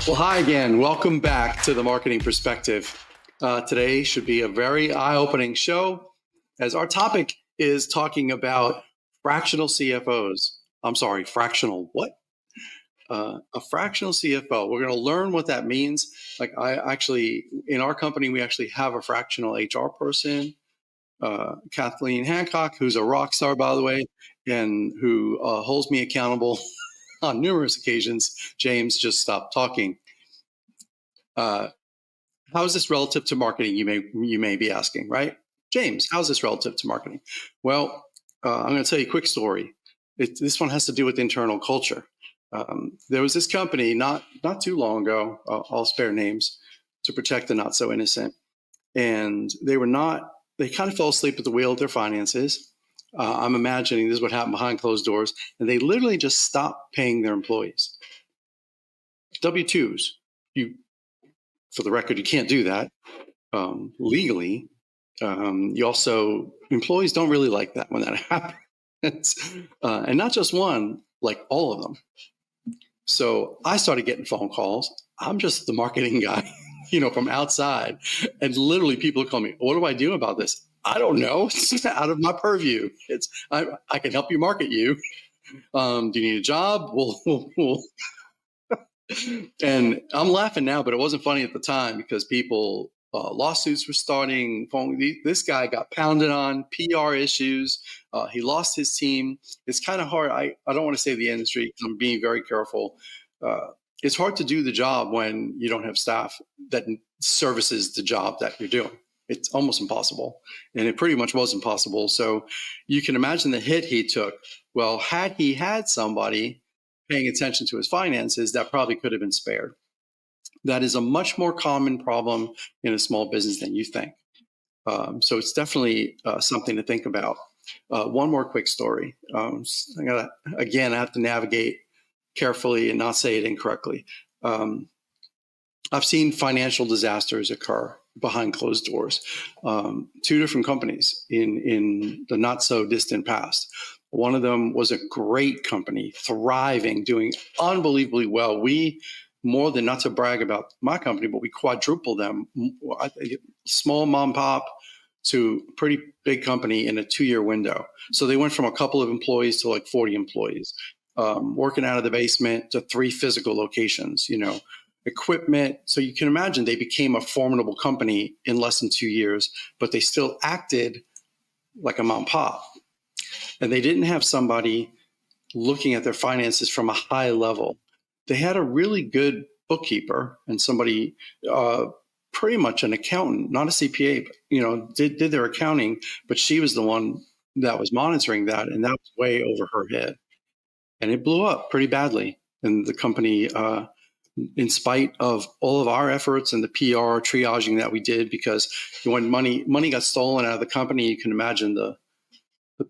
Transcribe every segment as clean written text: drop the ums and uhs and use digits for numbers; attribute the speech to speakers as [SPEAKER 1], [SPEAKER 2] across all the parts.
[SPEAKER 1] Well, hi again. Welcome back to the Marketing Perspective. Today should be a very eye-opening show, as our topic is talking about fractional CFOs. I'm sorry, fractional what? A fractional CFO. We're going to learn what that means. Like in our company, we actually have a fractional HR person, Kathleen Hancock, who's a rock star, by the way, and who holds me accountable on numerous occasions. James, just stop talking. How is this relative to marketing? You may be asking, right? James, how is this relative to marketing? Well, I'm going to tell you a quick story. This one has to do with internal culture. There was this company not too long ago. I'll spare names to protect the not so innocent, and they kind of fell asleep at the wheel of their finances. I'm imagining this is what happened behind closed doors, and they literally just stopped paying their employees. W-2s. For the record, you can't do that legally. Employees don't really like that when that happens. And not just one, like all of them. So I started getting phone calls. I'm just the marketing guy, from outside. And literally people call me, what do I do about this? I don't know. It's out of my purview. I can help you market you. Do you need a job? We'll And I'm laughing now, but it wasn't funny at the time because lawsuits were starting. This guy got pounded on, PR issues. He lost his team. It's kind of hard. I don't want to say the industry. I'm being very careful. It's hard to do the job when you don't have staff that services the job that you're doing. It's almost impossible. And it pretty much was impossible. So you can imagine the hit he took. Well, had he had somebody paying attention to his finances, that probably could have been spared. That is a much more common problem in a small business than you think. So it's definitely something to think about. One more quick story. I have to navigate carefully and not say it incorrectly. I've seen financial disasters occur behind closed doors. Two different companies in the not so distant past. One of them was a great company, thriving, doing unbelievably well. We, more than, not to brag about my company, but we quadrupled them. Small mom pop to pretty big company in a 2-year window. So they went from a couple of employees to like 40 employees, working out of the basement to 3 physical locations, equipment. So you can imagine they became a formidable company in less than 2 years, but they still acted like a mom pop. And they didn't have somebody looking at their finances from a high level. They had a really good bookkeeper and somebody, pretty much an accountant, not a CPA, but, did their accounting, but she was the one that was monitoring that, and that was way over her head. And it blew up pretty badly. And the company, in spite of all of our efforts and the PR triaging that we did, because when money got stolen out of the company, you can imagine the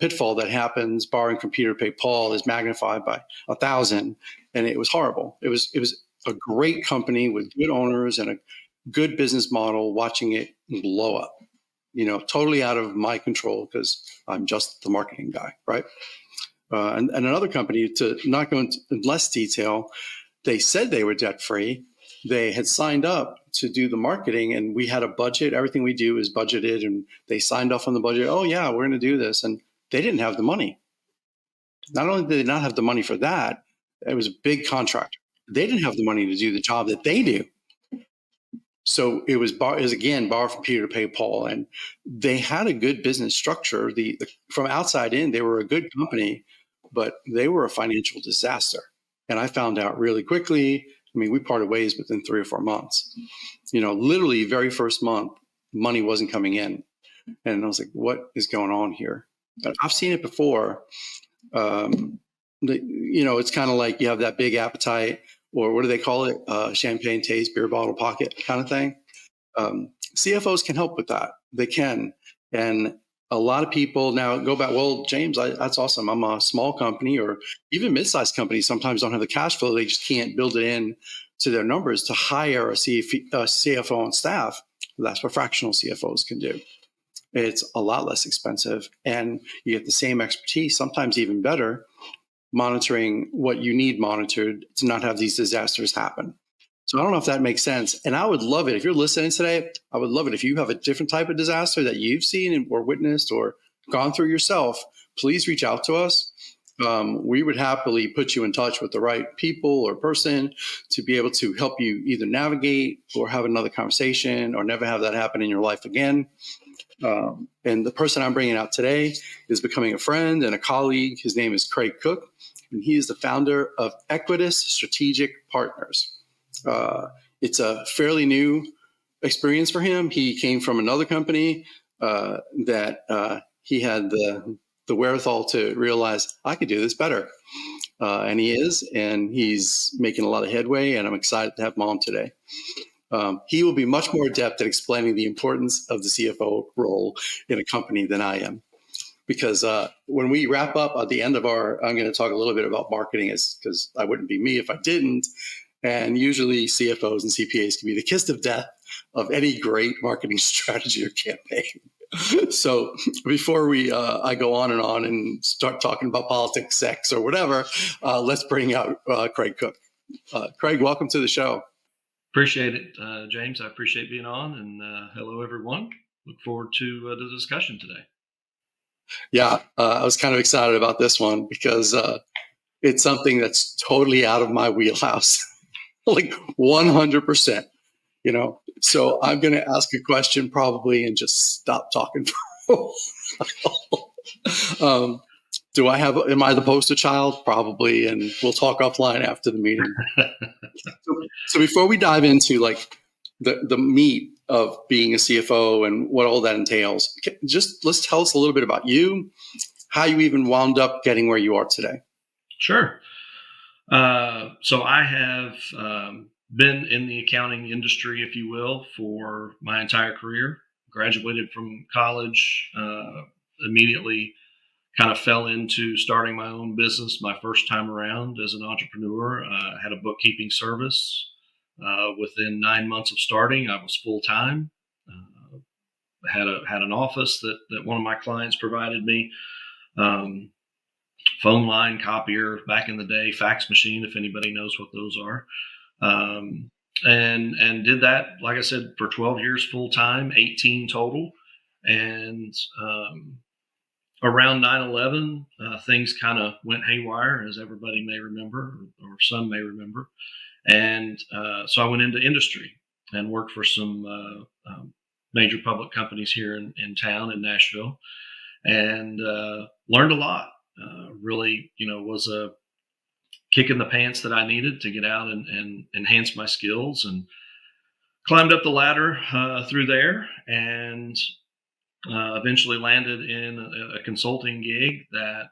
[SPEAKER 1] pitfall that happens. Borrowing from Peter to pay Paul is magnified by 1,000, and it was horrible. It was a great company with good owners and a good business model. Watching it blow up, totally out of my control because I'm just the marketing guy, right? And another company, to not go into less detail, they said they were debt free. They had signed up to do the marketing, and we had a budget. Everything we do is budgeted, and they signed off on the budget. Oh yeah, we're going to do this, and they didn't have the money. Not only did they not have the money for that, it was a big contractor. They didn't have the money to do the job that they do. So it was again, borrow from Peter to pay Paul. And they had a good business structure. From outside in, they were a good company, but they were a financial disaster. And I found out really quickly. I mean, we parted ways within 3 or 4 months. Literally very first month, money wasn't coming in. And I was like, what is going on here? But I've seen it before. It's kind of like you have that big appetite, or what do they call it? Champagne taste, beer bottle pocket kind of thing. CFOs can help with that. They can. And a lot of people now go back, well, James, that's awesome. I'm a small company, or even mid-sized companies sometimes don't have the cash flow. They just can't build it in to their numbers to hire a CFO on staff. That's what fractional CFOs can do. It's a lot less expensive, and you get the same expertise, sometimes even better, monitoring what you need monitored to not have these disasters happen. So I don't know if that makes sense. And I would love it if you're listening today. I would love it if you have a different type of disaster that you've seen or witnessed or gone through yourself. Please reach out to us. We would happily put you in touch with the right people or person to be able to help you either navigate or have another conversation or never have that happen in your life again. And the person I'm bringing out today is becoming a friend and a colleague. His name is Craig Cook, and he is the founder of Equitas Strategic Partners. It's a fairly new experience for him. He came from another company that he had the wherewithal to realize I could do this better. And he is, and he's making a lot of headway, and I'm excited to have him on today. He will be much more adept at explaining the importance of the CFO role in a company than I am. Because when we wrap up at the end of I'm going to talk a little bit about marketing, because I wouldn't be me if I didn't. And usually CFOs and CPAs can be the kiss of death of any great marketing strategy or campaign. So before I go on and start talking about politics, sex, or whatever, let's bring out Craig Cook. Craig, welcome to the show.
[SPEAKER 2] Appreciate it, James. I appreciate being on, and hello, everyone. Look forward to the discussion today.
[SPEAKER 1] Yeah, I was kind of excited about this one because it's something that's totally out of my wheelhouse, like 100%. So I'm going to ask a question probably and just stop talking. Am I the poster child? Probably, and we'll talk offline after the meeting. So before we dive into like the meat of being a CFO and what all that entails, let's tell us a little bit about you, how you even wound up getting where you are today.
[SPEAKER 2] Sure. So I have been in the accounting industry, if you will, for my entire career. Graduated from college, immediately kind of fell into starting my own business my first time around as an entrepreneur. Had a bookkeeping service. Within 9 months of starting, I was full time. Had an office that one of my clients provided me. Phone line, copier, back in the day, fax machine, if anybody knows what those are. And did that, like I said, for 12 years full time, 18 total. And around 9/11, things kind of went haywire, as everybody may remember, or some may remember. And so I went into industry and worked for some major public companies here in town in Nashville, and learned a lot. Really, was a kick in the pants that I needed to get out and enhance my skills, and climbed up the ladder through there, and eventually landed in a consulting gig that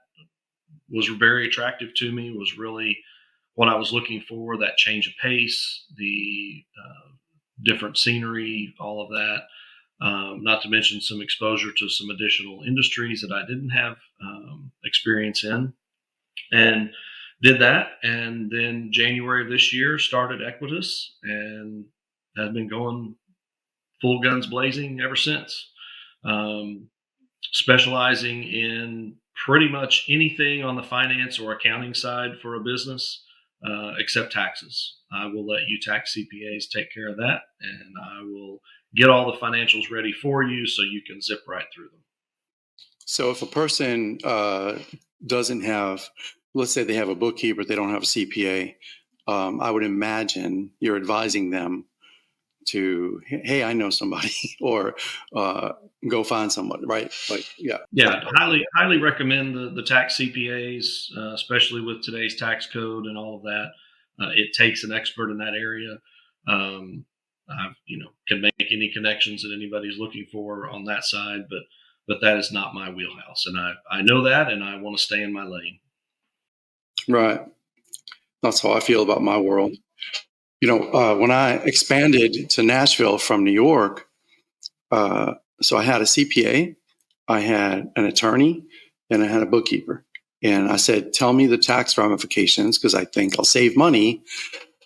[SPEAKER 2] was very attractive to me, was really what I was looking for, that change of pace, the different scenery, all of that. Not to mention some exposure to some additional industries that I didn't have experience in. And did that. And then January of this year started Equitas and have been going full guns blazing ever since. Specializing in pretty much anything on the finance or accounting side for a business, except taxes. I will let you tax CPAs take care of that, and I will get all the financials ready for you so you can zip right through them.
[SPEAKER 1] So if a person doesn't have, let's say they have a bookkeeper, they don't have a CPA, I would imagine you're advising them to, hey, I know somebody, or go find somebody, right? Like, yeah.
[SPEAKER 2] Yeah, highly recommend the tax CPAs, especially with today's tax code and all of that. It takes an expert in that area. I can make any connections that anybody's looking for on that side, but that is not my wheelhouse, and I know that, and I want to stay in my lane.
[SPEAKER 1] Right. That's how I feel about my world. When I expanded to Nashville from New York, so I had a CPA, I had an attorney, and I had a bookkeeper. And I said, tell me the tax ramifications, because I think I'll save money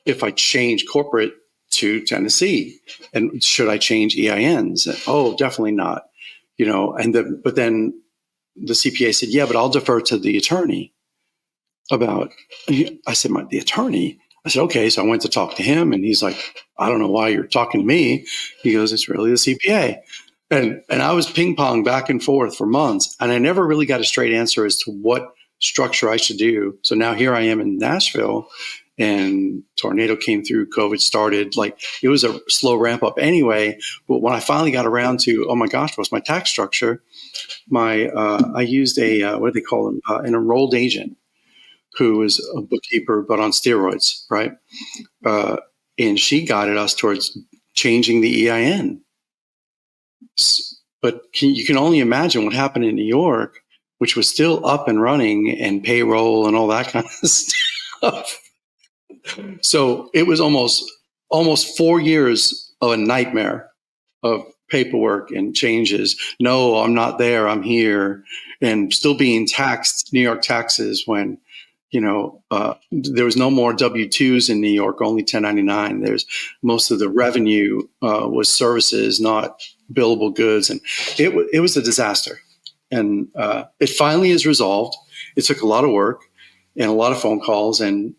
[SPEAKER 1] if I change corporate to Tennessee. And should I change EINs? Oh, definitely not. But then the CPA said, yeah, but I'll defer to the attorney. I said, the attorney? I said, okay. So I went to talk to him, and he's like, I don't know why you're talking to me. He goes, it's really the CPA. And I was ping pong back and forth for months, and I never really got a straight answer as to what structure I should do. So now here I am in Nashville, and tornado came through, COVID started. Like, it was a slow ramp up anyway. But when I finally got around to, oh my gosh, what's my tax structure? I used a what do they call them? An enrolled agent who was a bookkeeper but on steroids, right? Uh, and she guided us towards changing the EIN. But you can only imagine what happened in New York, which was still up and running and payroll and all that kind of stuff. So it was almost 4 years of a nightmare of paperwork and changes. No, I'm not there. I'm here, and still being taxed New York taxes when there was no more W-2s in New York, only 1099. There's most of the revenue was services, not billable goods, and it was a disaster. And it finally is resolved. It took a lot of work and a lot of phone calls, and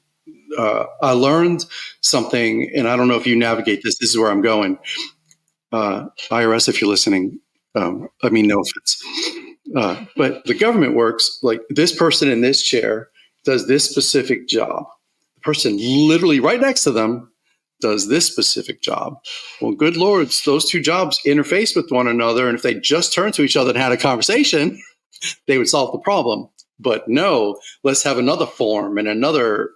[SPEAKER 1] I learned something. And I don't know if you navigate this. This is where I'm going. IRS, if you're listening, no offense. But the government works like this person in this chair does this specific job. The person literally right next to them does this specific job. Well, good Lords, those two jobs interface with one another. And if they just turned to each other and had a conversation, they would solve the problem. But no, let's have another form and another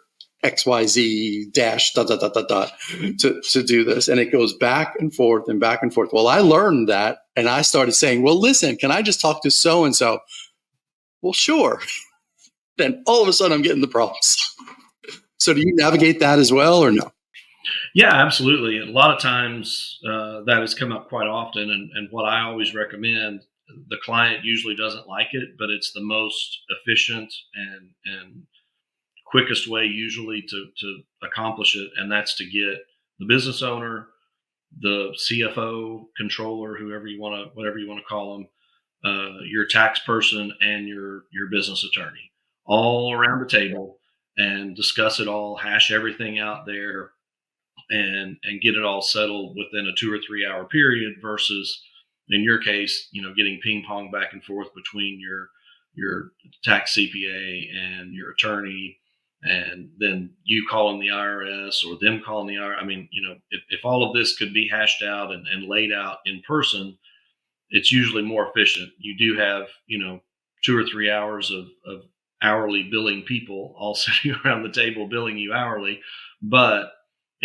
[SPEAKER 1] XYZ dash dot, dot, dot, dot, dot to do this. And it goes back and forth and back and forth. Well, I learned that, and I started saying, well, listen, can I just talk to so-and-so? Well, sure. Then all of a sudden I'm getting the problems. So do you navigate that as well, or no?
[SPEAKER 2] Yeah, absolutely. A lot of times that has come up quite often. And what I always recommend, the client usually doesn't like it, but it's the most efficient and quickest way usually to accomplish it. And that's to get the business owner, the CFO, controller, whatever you want to call them, your tax person, and your business attorney, all around the table, and discuss it all, hash everything out there, and get it all settled within a 2 or 3 hour period. Versus, in your case, getting ping pong back and forth between your tax CPA and your attorney, and then you calling the IRS or them calling the IRS. I mean, if all of this could be hashed out and laid out in person, it's usually more efficient. You do have, 2 or 3 hours of hourly billing people all sitting around the table billing you hourly, but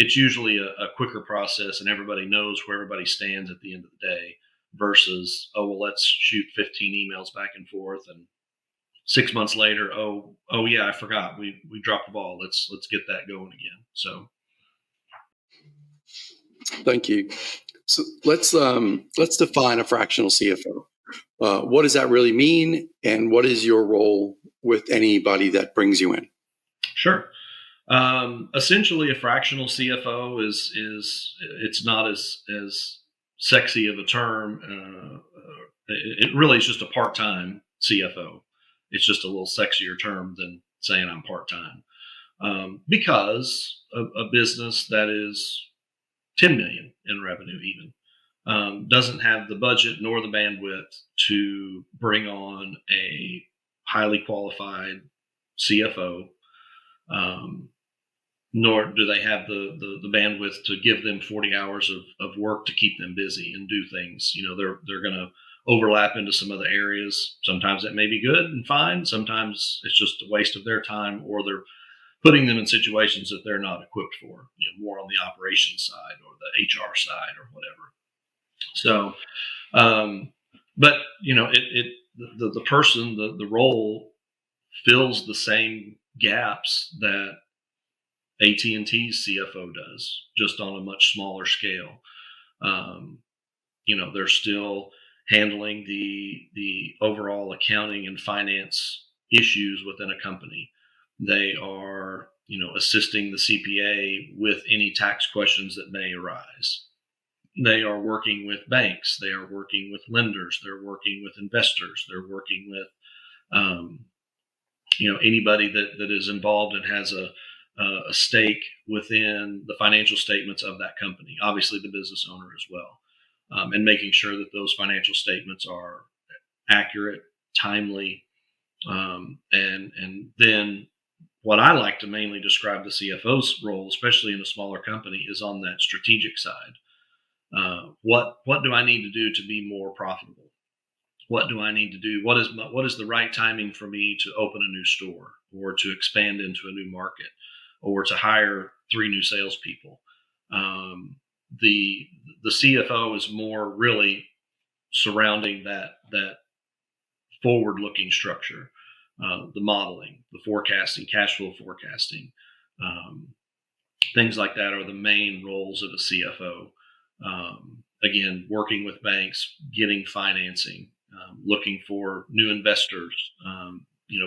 [SPEAKER 2] it's usually a quicker process, and everybody knows where everybody stands at the end of the day. Versus, oh, well, let's shoot 15 emails back and forth, and 6 months later, oh yeah, I forgot, we dropped the ball. Let's get that going again. So
[SPEAKER 1] Thank you. So let's define a fractional CFO. What does that really mean, and what is your role with anybody that brings you in?
[SPEAKER 2] sure. Essentially, a fractional CFO is it's not as sexy of a term. It really is just a part-time CFO. It's just a little sexier term than saying I'm part-time, because a business that is 10 million in revenue even doesn't have the budget nor the bandwidth to bring on a highly qualified CFO. Nor do they have the bandwidth to give them 40 hours of work to keep them busy and do things. They're going to overlap into some other areas. Sometimes that may be good and fine. Sometimes it's just a waste of their time, or they're putting them in situations that they're not equipped for, more on the operations side or the HR side or whatever. So, but the person, the role fills the same gaps that AT&T's CFO does, just on a much smaller scale. They're still handling the overall accounting and finance issues within a company. They are, assisting the CPA with any tax questions that may arise. They are working with banks. They are working with lenders. They're working with investors. They're working with, anybody that is involved and has a stake within the financial statements of that company, obviously the business owner as well, and making sure that those financial statements are accurate, timely, and then what I like to mainly describe the CFO's role, especially in a smaller company, is on that strategic side. What do I need to do to be more profitable? What do I need to do? What is the right timing for me to open a new store, or to expand into a new market, or to hire 3 new salespeople? The the CFO is more really surrounding that forward looking structure, the modeling, the forecasting, cash flow forecasting, um, things like that are the main roles of a CFO. Again, working with banks, getting financing, looking for new investors,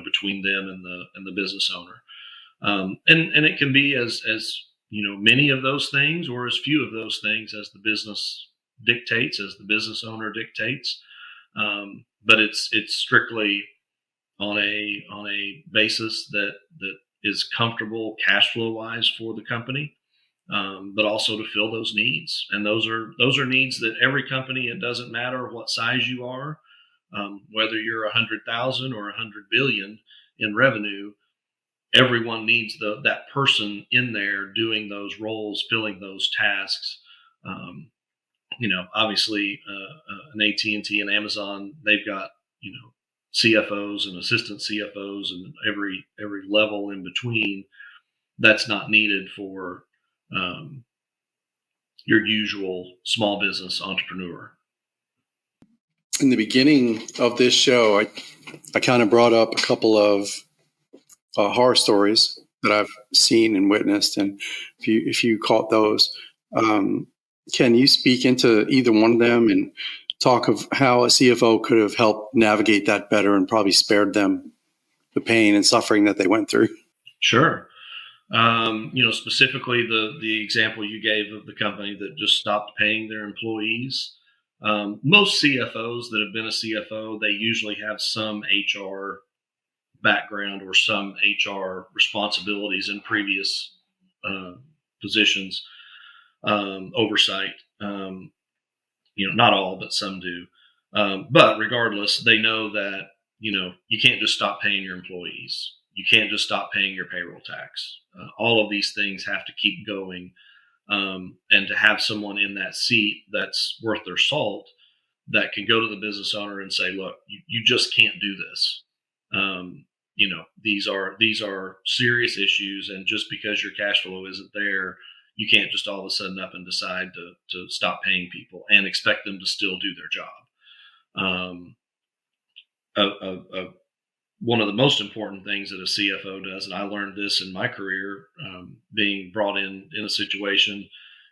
[SPEAKER 2] between them and the business owner. And it can be as many of those things, or as few of those things as the business dictates, as the business owner dictates. But it's strictly on a basis that is comfortable cash flow wise for the company, but also to fill those needs. And those are needs that every company, it doesn't matter what size you are, whether you're 100,000 or 100 billion in revenue, everyone needs that person in there doing those roles, filling those tasks. Um, Obviously, an AT&T and Amazon, they've got CFOs and assistant CFOs and every level in between. That's not needed for um, your usual small business entrepreneur.
[SPEAKER 1] In the beginning of this show, I kind of brought up a couple of horror stories that I've seen and witnessed, and if you caught those, um, can you speak into either one of them and talk of how a CFO could have helped navigate that better and probably spared them the pain and suffering that they went through?
[SPEAKER 2] Sure. Specifically the example you gave of the company that just stopped paying their employees. Most CFOs that have been a CFO, they usually have some HR background or some HR responsibilities in previous uh, positions, oversight. Not all, but some do. But regardless, they know that you can't just stop paying your employees. You can't just stop paying your payroll tax. All of these things have to keep going, and to have someone in that seat that's worth their salt, that can go to the business owner and say, "Look, you just can't do this. These are serious issues, and just because your cash flow isn't there, you can't just all of a sudden up and decide to stop paying people and expect them to still do their job." Um, a, a, a, One of the most important things that a CFO does, and I learned this in my career, being brought in a situation,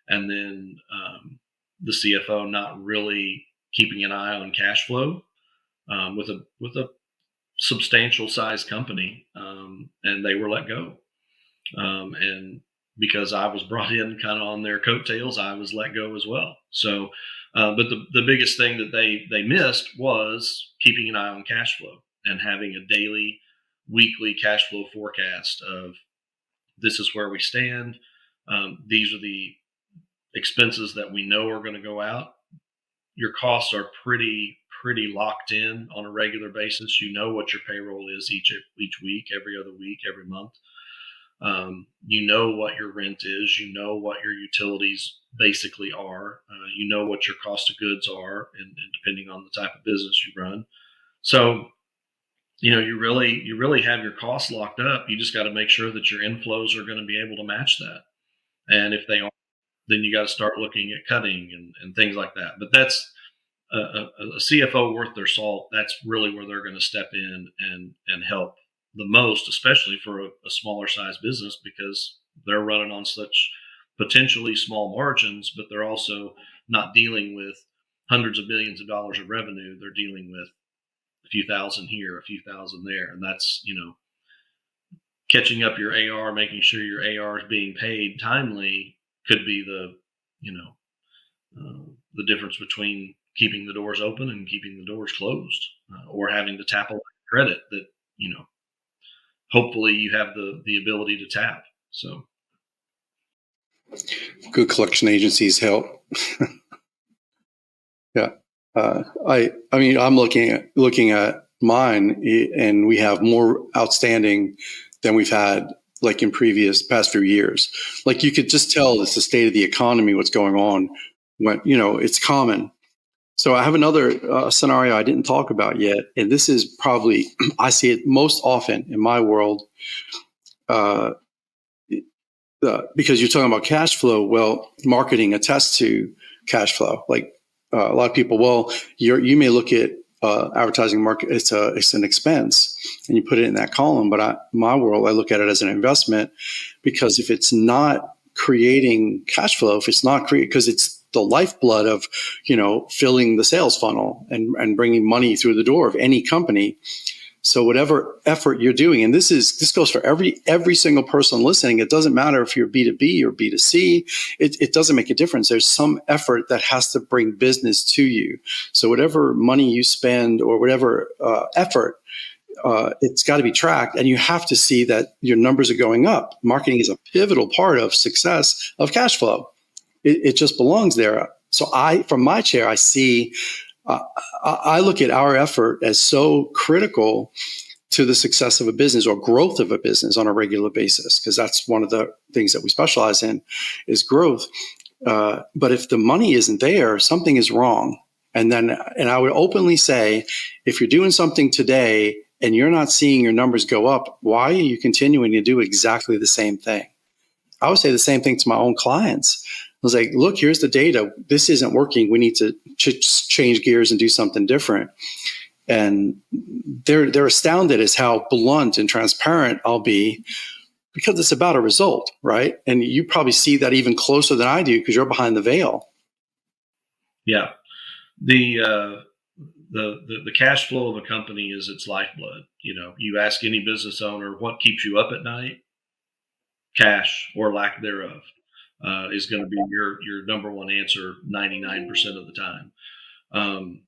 [SPEAKER 2] and then the CFO not really keeping an eye on cash flow, with a substantial size company, and they were let go. And because I was brought in kind of on their coattails, I was let go as well. So, but the biggest thing that they missed was keeping an eye on cash flow and having a daily, weekly cash flow forecast of, this is where we stand. These are the expenses that we know are going to go out. Your costs are pretty locked in on a regular basis. You know what your payroll is each week, every other week, every month. You know what your rent is. You know what your utilities basically are. You know what your cost of goods are, and depending on the type of business you run. So you really have your costs locked up. You just got to make sure that your inflows are going to be able to match that. And if they aren't, then you got to start looking at cutting and things like that. But that's a CFO worth their salt. That's really where they're going to step in and help the most, especially for a smaller size business, because they're running on such potentially small margins, but they're also not dealing with hundreds of millions of dollars of revenue. They're dealing with a few thousand here, a few thousand there. And that's, catching up your AR, making sure your AR is being paid timely could be the difference between keeping the doors open and keeping the doors closed, or having to tap a line of credit that, hopefully you have the ability to tap. So
[SPEAKER 1] Good collection agencies help. Yeah. I mean, I'm looking at mine, and we have more outstanding than we've had like in past few years. Like you could just tell it's the state of the economy, what's going on when, it's common. So I have another scenario I didn't talk about yet, and this is probably I see it most often in my world. Uh, because you're talking about cash flow. Well, marketing attests to cash flow. Like a lot of people, well, you may look at advertising market. It's an expense, and you put it in that column. But my world, I look at it as an investment, because if it's not creating cash flow, if it's not because it's the lifeblood of filling the sales funnel and bringing money through the door of any company. So whatever effort you're doing, and this goes for every single person listening. It doesn't matter if you're B2B or B2C. It doesn't make a difference. There's some effort that has to bring business to you. So whatever money you spend or whatever effort, it's got to be tracked, and you have to see that your numbers are going up. Marketing is a pivotal part of success of cash flow. It just belongs there. So from my chair, I see. I look at our effort as so critical to the success of a business or growth of a business on a regular basis, because that's one of the things that we specialize in is growth. But if the money isn't there, something is wrong. And I would openly say, if you're doing something today and you're not seeing your numbers go up, why are you continuing to do exactly the same thing? I would say the same thing to my own clients. I was like, look, here's the data. This isn't working. We need to change gears and do something different. And they're astounded as how blunt and transparent I'll be, because it's about a result, right? And you probably see that even closer than I do because you're behind the veil.
[SPEAKER 2] yeah, the cash flow of a company is its lifeblood. You ask any business owner what keeps you up at night, cash or lack thereof is going to be your number one answer 99% of the time. Um,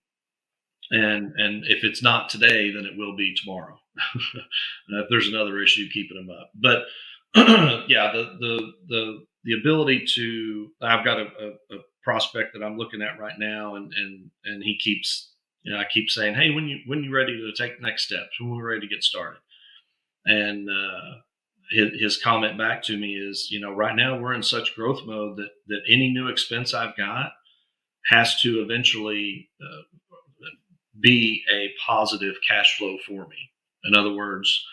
[SPEAKER 2] and if it's not today, then it will be tomorrow. If there's another issue keeping them up, but yeah, the ability to, I've got a prospect that I'm looking at right now, and he keeps, I keep saying, hey, when you ready to take next steps, when we're ready to get started, and his comment back to me is, right now we're in such growth mode that any new expense I've got has to eventually be a positive cash flow for me. In other words,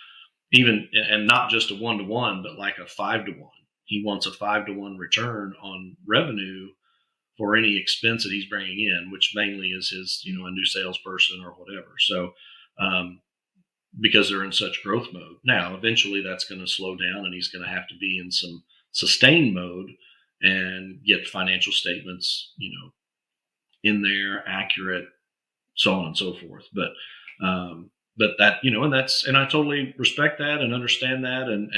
[SPEAKER 2] even, and not just a 1-to-1, but like a 5-to-1. He wants a 5-to-1 return on revenue for any expense that he's bringing in, which mainly is his, a new salesperson or whatever. So, because they're in such growth mode. Now, eventually that's going to slow down, and he's going to have to be in some sustained mode and get financial statements, in there, accurate, so on and so forth. But that, and I totally respect that and understand that. And,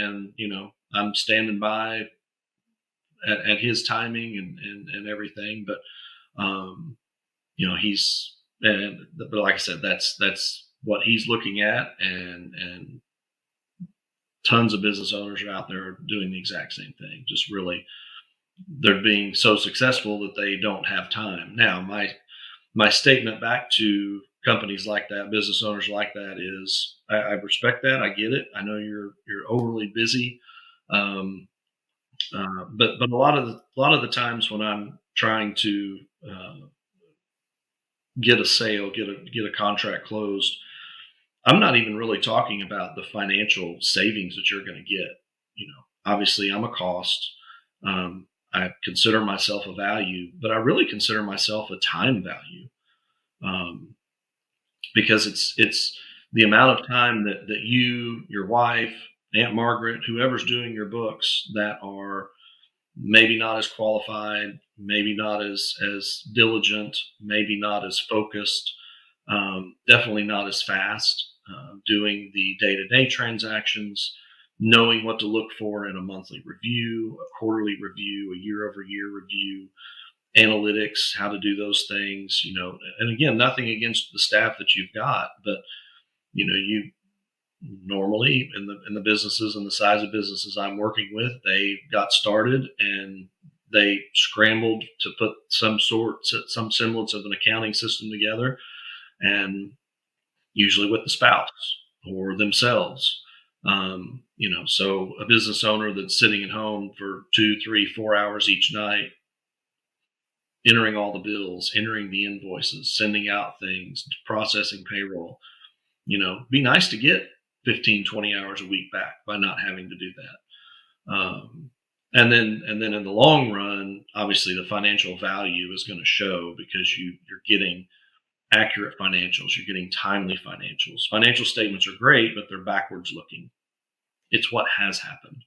[SPEAKER 2] I'm standing by at his timing and everything. But, but like I said, that's what he's looking at. And tons of business owners are out there doing the exact same thing. Just really, they're being so successful that they don't have time. Now, my statement back to companies like that, business owners like that, is I respect that. I get it. I know you're overly busy, but a lot of the times when I'm trying to get a sale, get a contract closed, I'm not even really talking about the financial savings that you're going to get. Obviously, I'm a cost. I consider myself a value, but I really consider myself a time value. Because it's the amount of time that you, your wife, Aunt Margaret, whoever's doing your books, that are maybe not as qualified, maybe not as diligent, maybe not as focused, definitely not as fast, doing the day-to-day transactions, knowing what to look for in a monthly review, a quarterly review, a year-over-year review, analytics, how to do those things, and again, nothing against the staff that you've got, but you normally in the businesses and the size of businesses I'm working with, they got started and they scrambled to put some semblance of an accounting system together, and usually with the spouse or themselves. So a business owner that's sitting at home for 2, 3, 4 hours each night, entering all the bills, entering the invoices, sending out things, processing payroll. Be nice to get 15, 20 hours a week back by not having to do that. And then in the long run, obviously the financial value is going to show because you're getting accurate financials, you're getting timely financials. Financial statements are great, but they're backwards looking. It's what has happened.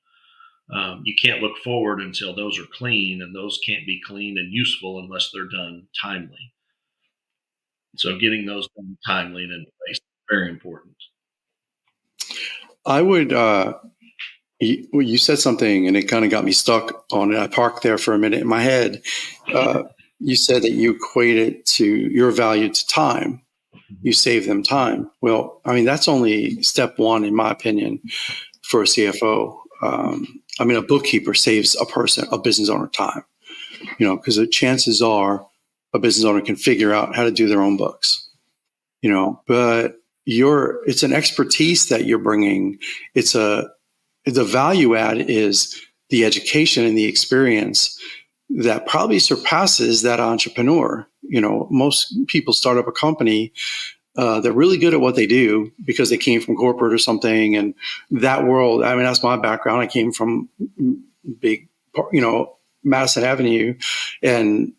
[SPEAKER 2] You can't look forward until those are clean, and those can't be clean and useful unless they're done timely. So getting those done timely and in place is very important.
[SPEAKER 1] I would, you said something and it kind of got me stuck on it. I parked there for a minute in my head. You said that you equate it to your value to time. You save them time. Well, I mean, that's only step one, in my opinion, for a CFO. A bookkeeper saves a business owner time, because the chances are a business owner can figure out how to do their own books, but it's an expertise that you're bringing. The value add is the education and the experience that probably surpasses that entrepreneur. Most people start up a company. They're really good at what they do because they came from corporate or something. And that world, that's my background. I came from big, Madison Avenue, and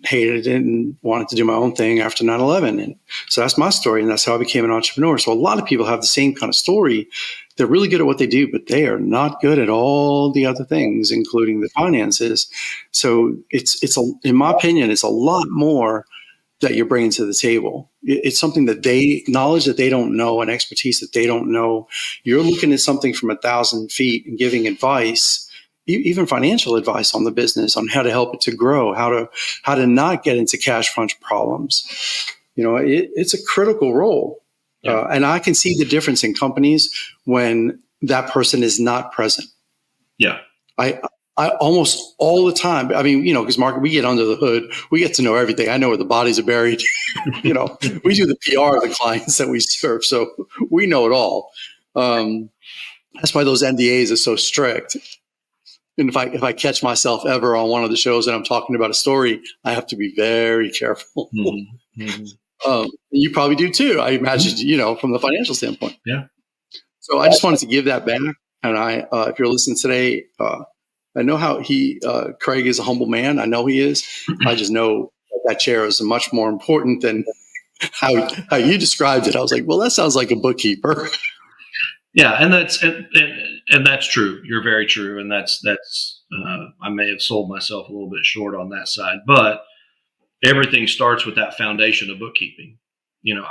[SPEAKER 1] hated it and wanted to do my own thing after 9/11. And so that's my story. And that's how I became an entrepreneur. So a lot of people have the same kind of story. They're really good at what they do, but they are not good at all the other things, including the finances. So in my opinion, it's a lot more that you're bringing to the table. It's something that knowledge that they don't know, and expertise that they don't know. You're looking at something from 1,000 feet and giving advice, even financial advice on the business, on how to help it to grow, how to not get into cash crunch problems. It's a critical role.
[SPEAKER 2] Yeah.
[SPEAKER 1] And I can see the difference in companies when that person is not present.
[SPEAKER 2] Yeah.
[SPEAKER 1] I almost all the time, because Mark, we get under the hood, we get to know everything. I know where the bodies are buried. We do the PR of the clients that we serve, so we know it all. That's why those NDAs are so strict. And if I catch myself ever on one of the shows and I'm talking about a story, I have to be very careful.
[SPEAKER 2] Mm-hmm. Mm-hmm.
[SPEAKER 1] You probably do too, I imagine, from the financial standpoint.
[SPEAKER 2] Yeah.
[SPEAKER 1] So I just wanted to give that back. And if you're listening today, I know how Craig is a humble man. I know he is. I just know that chair is much more important than how you described it. I was like, well, that sounds like a bookkeeper.
[SPEAKER 2] Yeah, and that's true. You're very true, and that's I may have sold myself a little bit short on that side, but everything starts with that foundation of bookkeeping.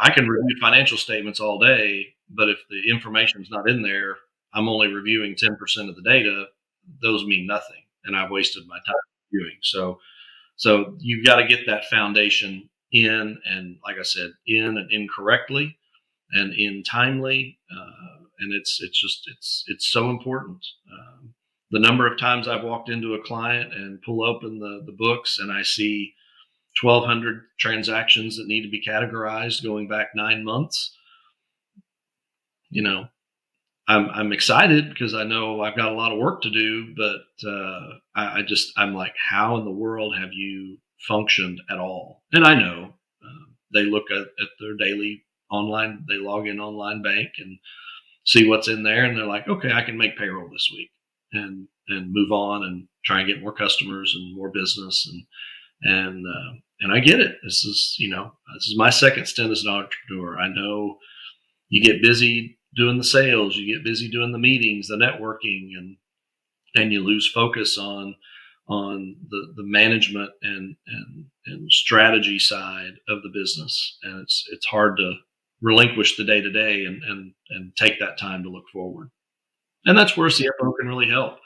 [SPEAKER 2] I can review financial statements all day, but if the information's not in there, I'm only reviewing 10% of the data. Those mean nothing, and I've wasted my time reviewing. So you've got to get that foundation in, and like I said, in and in correctly and in timely. And it's so important. The number of times I've walked into a client and pull open the books and I see 1,200 transactions that need to be categorized going back 9 months. I'm excited because I know I've got a lot of work to do, but I'm like, how in the world have you functioned at all? And I know they look at their daily online, they log in online bank and see what's in there, and they're like, okay, I can make payroll this week and move on and try and get more customers and more business, and I get it. This is my second stint as an entrepreneur. I know you get busy doing the sales, you get busy doing the meetings, the networking, and you lose focus on the management and strategy side of the business, and it's hard to relinquish the day to day and take that time to look forward. And that's where a CFO can really help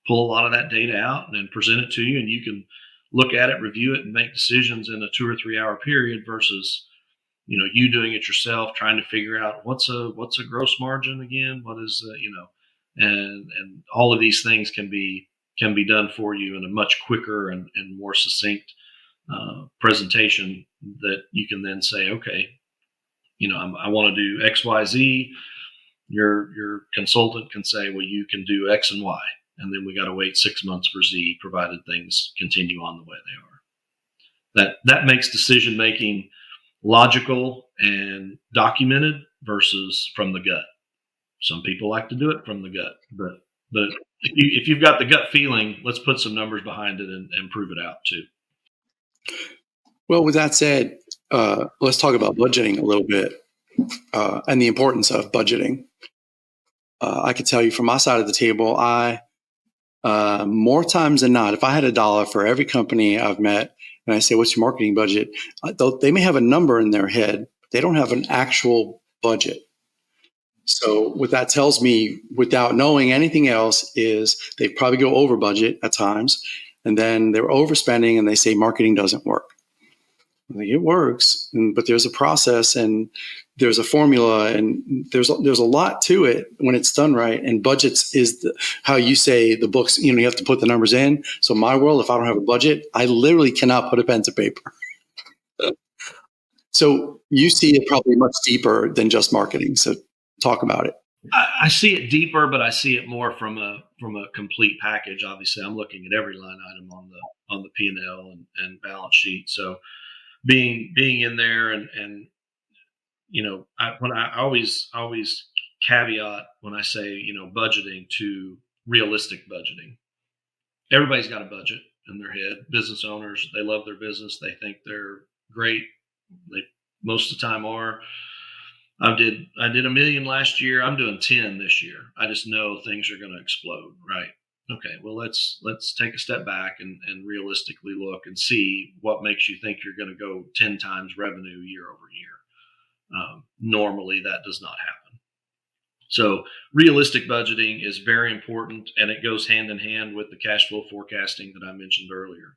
[SPEAKER 2] pull a lot of that data out and then present it to you, and you can look at it, review it, and make decisions in a 2 or 3 hour period versus you doing it yourself, trying to figure out what's a gross margin again, what is and all of these things can be done for you in a much quicker and more succinct presentation that you can then say, okay, I want to do X, Y, Z. Your consultant can say, well, you can do X and Y, and then we got to wait 6 months for Z, provided things continue on the way they are. That makes decision making logical and documented versus from the gut. Some people like to do it from the gut, but if you've got the gut feeling, let's put some numbers behind it and prove it out too.
[SPEAKER 1] Well, with that said, let's talk about budgeting a little bit and the importance of budgeting. I could tell you from my side of the table, more times than not, if I had $1 for every company I've met and I say, what's your marketing budget? They may have a number in their head, but they don't have an actual budget. So what that tells me, without knowing anything else, is they probably go over budget at times, and then they're overspending and they say marketing doesn't work. I think it works, but there's a process and there's a formula and there's a lot to it when it's done right. And budgets is how you say the books, you have to put the numbers in. So in my world, if I don't have a budget, I literally cannot put a pen to paper. So you see it probably much deeper than just marketing. So talk about it.
[SPEAKER 2] I see it deeper, but I see it more from a complete package. Obviously, I'm looking at every line item on the P&L and balance sheet. So being in there and I always caveat when I say budgeting to realistic budgeting. Everybody's got a budget in their head. Business owners, they love their business. They think they're great. They most of the time are. I did $1 million last year. I'm doing 10 this year. I just know things are going to explode, right? Okay, well let's take a step back and realistically look and see what makes you think you're going to go 10 times revenue year over year. Normally that does not happen. So realistic budgeting is very important, and it goes hand in hand with the cash flow forecasting that I mentioned earlier.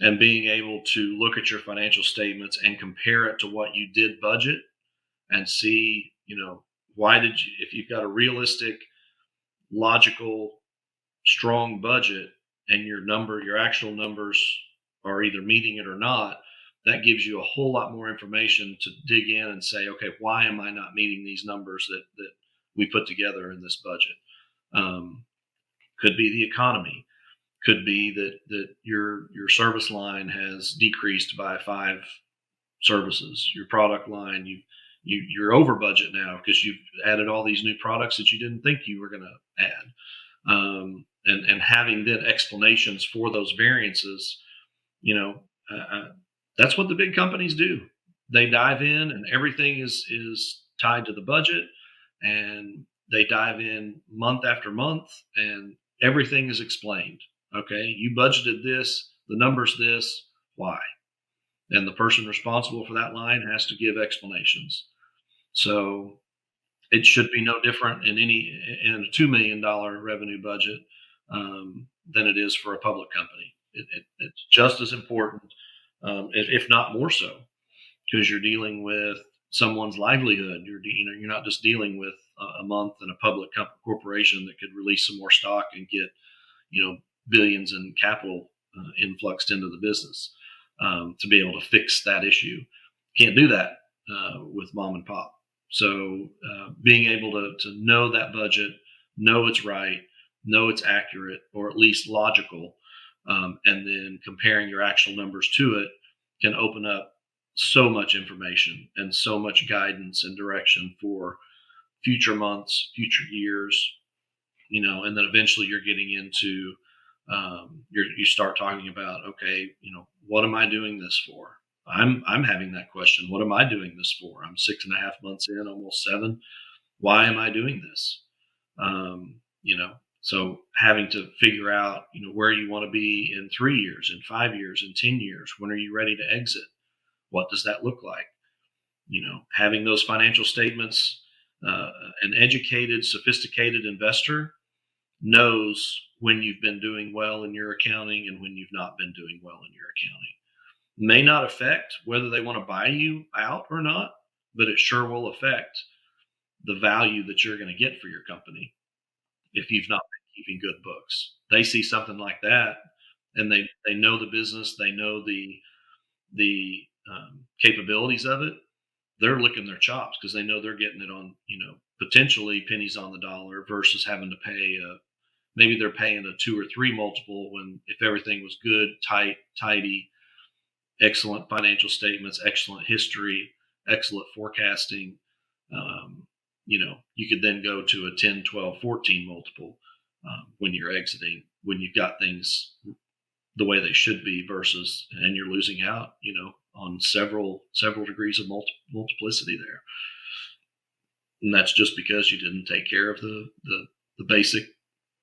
[SPEAKER 2] And being able to look at your financial statements and compare it to what you did budget and see, if you've got a realistic, logical, strong budget and your actual numbers are either meeting it or not, that gives you a whole lot more information to dig in and say, okay, why am I not meeting these numbers that we put together in this budget? Could be the economy. Could be that your service line has decreased by 5 services. Your product line, you're over budget now because you've added all these new products that you didn't think you were going to add. And having then explanations for those variances, that's what the big companies do. They dive in and everything is tied to the budget, and they dive in month after month and everything is explained. Okay, you budgeted this, the number's this, why? And the person responsible for that line has to give explanations. So it should be no different in a $2 million revenue budget than it is for a public company. It's just as important, if not more so, because you're dealing with someone's livelihood. You're not just dealing with a month in a public corporation that could release some more stock and get billions in capital influxed into the business to be able to fix that issue. Can't do that with mom and pop. So being able to know that budget, know it's right, know it's accurate, or at least logical, and then comparing your actual numbers to it can open up so much information and so much guidance and direction for future months, future years, and then eventually you're getting into you start talking about, okay, what am I doing this for? I'm having that question. What am I doing this for? I'm 6.5 months in, almost 7. Why am I doing this? So having to figure out, where you want to be in 3 years, in 5 years, in 10 years. When are you ready to exit? What does that look like? Having those financial statements, an educated, sophisticated investor knows when you've been doing well in your accounting and when you've not been doing well in your accounting. may not affect whether they want to buy you out or not, but it sure will affect the value that you're going to get for your company if you've not been keeping good books. They see something like that, and they know the business, they know the capabilities of it. They're licking their chops because they know they're getting it on, potentially pennies on the dollar versus having to pay maybe they're paying a 2 or 3 multiple when if everything was good, tight, tidy, excellent financial statements, excellent history, excellent forecasting. You could then go to a 10, 12, 14 multiple when you're exiting, when you've got things the way they should be versus, and you're losing out, on several degrees of multiplicity there. And that's just because you didn't take care of the basic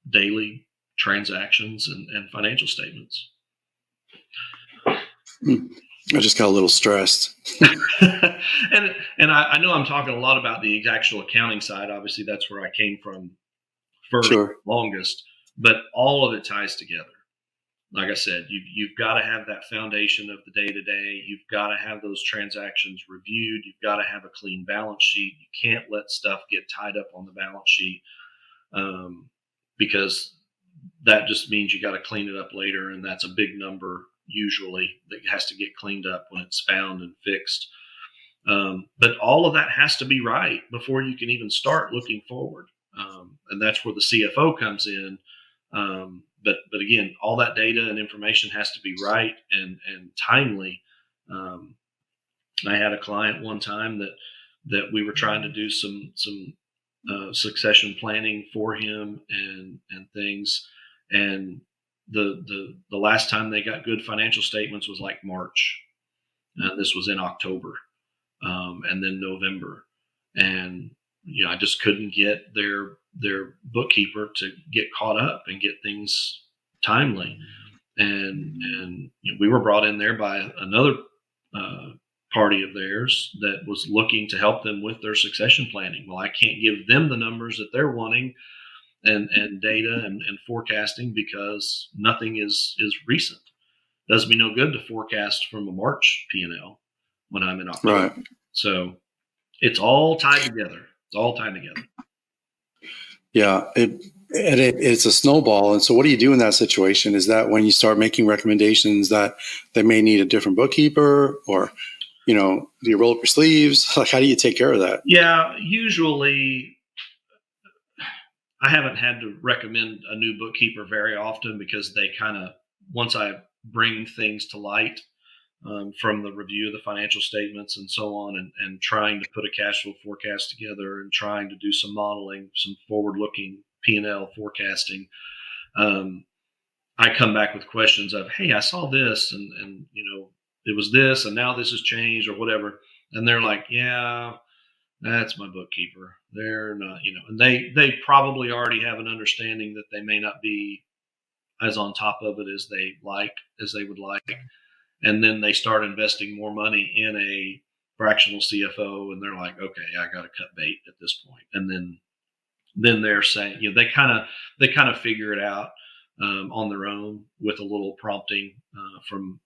[SPEAKER 2] daily transactions and financial statements.
[SPEAKER 1] I just got a little stressed.
[SPEAKER 2] and I know I'm talking a lot about the actual accounting side. Obviously, that's where I came from first,
[SPEAKER 1] Sure.
[SPEAKER 2] longest, but all of it ties together. Like I said, you've got to have that foundation of the day-to-day. You've got to have those transactions reviewed. You've got to have a clean balance sheet. You can't let stuff get tied up on the balance sheet because that just means you got to clean it up later, and that's a big number usually that has to get cleaned up when it's found and fixed. But all of that has to be right before you can even start looking forward, and that's where the CFO comes in. But again, all that data and information has to be right and timely. I had a client one time that we were trying to do some succession planning for him and things, and the last time they got good financial statements was like March. This was in October, and then November, and I just couldn't get their bookkeeper to get caught up and get things timely. And we were brought in there by another party of theirs that was looking to help them with their succession planning. Well, I can't give them the numbers that they're wanting and data and forecasting because nothing is recent. Does me no good to forecast from a March P&L when I'm in October. Right. So it's all tied together. It's all tied together.
[SPEAKER 1] Yeah, it's a snowball. And so what do you do in that situation? Is that when you start making recommendations that they may need a different bookkeeper, or, do you roll up your sleeves? Like, how do you take care of that?
[SPEAKER 2] Yeah, usually I haven't had to recommend a new bookkeeper very often because they kind of, once I bring things to light, from the review of the financial statements and so on, and trying to put a cash flow forecast together and trying to do some modeling, some forward-looking P&L forecasting, I come back with questions of, hey, I saw this and it was this and now this has changed or whatever. And they're like, yeah, that's my bookkeeper. They're not, and they probably already have an understanding that they may not be as on top of it as they would like. And then they start investing more money in a fractional CFO, and they're like, okay, I got to cut bait at this point. And then they're saying, they kind of figure it out on their own with a little prompting from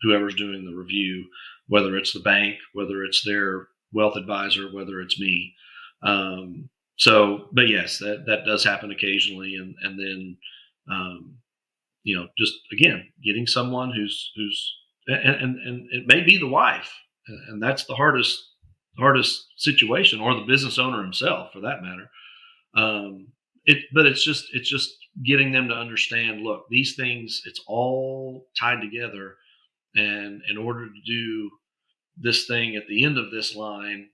[SPEAKER 2] whoever's doing the review, whether it's the bank, whether it's their wealth advisor, whether it's me. But yes, that does happen occasionally, and then just again getting someone who's and it may be the wife, and that's the hardest situation, or the business owner himself for that matter. But it's just getting them to understand, look, these things, it's all tied together, and in order to do this thing at the end of this line,